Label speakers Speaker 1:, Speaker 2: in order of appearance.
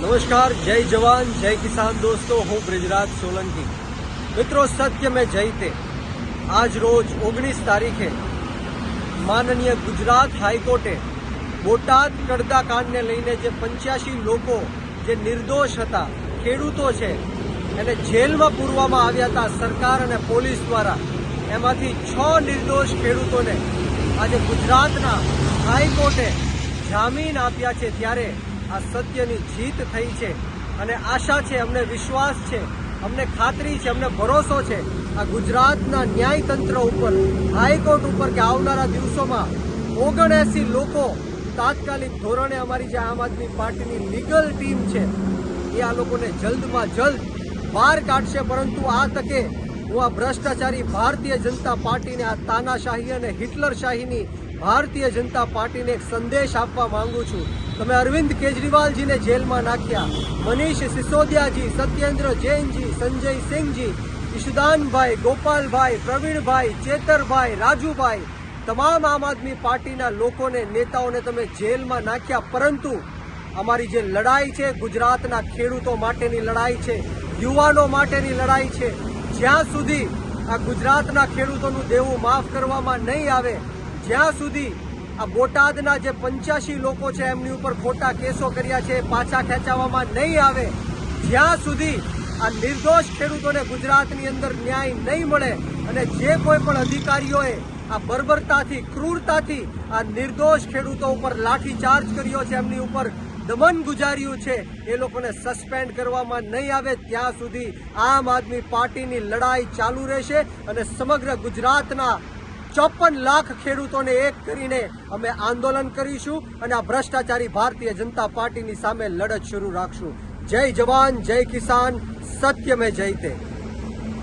Speaker 1: नमस्कार, जय जवान जय किसान। दोस्तों, हूँ ब्रिજરાજ સોલંકી। मित्रों, सत्य में जयते आज रोज 19 तारीखे माननीय गुजरात हाईकोर्टे बोटाद કડદાકાંડને લઈને જે 85 લોકો જે નિર્દોષ હતા, ખેડૂતો છે, એને જેલમાં પૂરવામાં આવ્યા હતા સરકાર અને પોલીસ દ્વારા, એમાંથી 6 નિર્દોષ ખેડૂતોને આજે ગુજરાતના હાઈકોર્ટે જામીન આપ્યા છે। ત્યારે આ સત્યની જીત થઈ છે અને આશા છે, અમને વિશ્વાસ છે, અમને ખાતરી છે, અમને ભરોસો છે આ ગુજરાતના ન્યાયતંત્ર ઉપર, હાઈકોર્ટ ઉપર કે આવનારા દિવસોમાં 79 લોકો તાત્કાલિક ધોરણે અમારી જે આમ આદમી પાર્ટીની લીગલ ટીમ છે એ આ લોકોને જલ્દમાં જલ્દ બહાર કાઢશે। પરંતુ આ તકે હું આ ભ્રષ્ટાચારી ભારતીય જનતા પાર્ટીને, આ તાનાશાહી અને હિટલરશાહીની ભારતીય જનતા પાર્ટીને એક સંદેશ આપવા માંગુ છું। તમે અરવિંદ કેજરીવાલજીને જેલમાં નાખ્યા, મનીષ સિસોદિયાજી, સત્યેન્દ્ર જૈનજી, સંજય સિંહજી, ઈશુદાનભાઈ, ગોપાલભાઈ, પ્રવીણભાઈ, ચેતરભાઈ, રાજુભાઈ, તમામ આમ આદમી પાર્ટીના લોકોને, નેતાઓને તમે જેલમાં નાખ્યા। પરંતુ અમારી જે લડાઈ છે, ગુજરાતના ખેડૂતો માટેની લડાઈ છે, યુવાનો માટેની લડાઈ છે, જ્યાં સુધી આ ગુજરાતના ખેડૂતોનું દેવું માફ કરવામાં નહીં આવે, જ્યાં સુધી આ બોટાદના જે 85 લોકો છે એમની ઉપર ખોટા કેસો કર્યા છે પાછા ખેંચાવવામાં નહીં આવે, જ્યાં સુધી આ નિર્દોષ ખેડૂતોને ગુજરાતની અંદર ન્યાય નહીં મળે અને જે કોઈ પણ અધિકારીઓએ આ બર્બરતાથી, ક્રૂરતાથી આ નિર્દોષ ખેડૂતો ઉપર લાઠીચાર્જ કર્યો છે, એમની ઉપર દમન ગુજાર્યું છે, એ લોકોને સસ્પેન્ડ કરવામાં નહીં આવે, ત્યાં સુધી આમ આદમી પાર્ટીની લડાઈ ચાલુ રહેશે અને સમગ્ર ગુજરાતના 54 લાખ ખેડૂતોને એક કરીને અમે આંદોલન કરીશું અને આ ભ્રષ્ટાચારી ભારતીય જનતા પાર્ટીની સામે લડત શરૂ રાખશું। જય જવાન જય કિસાન, સત્ય મેં જયતે।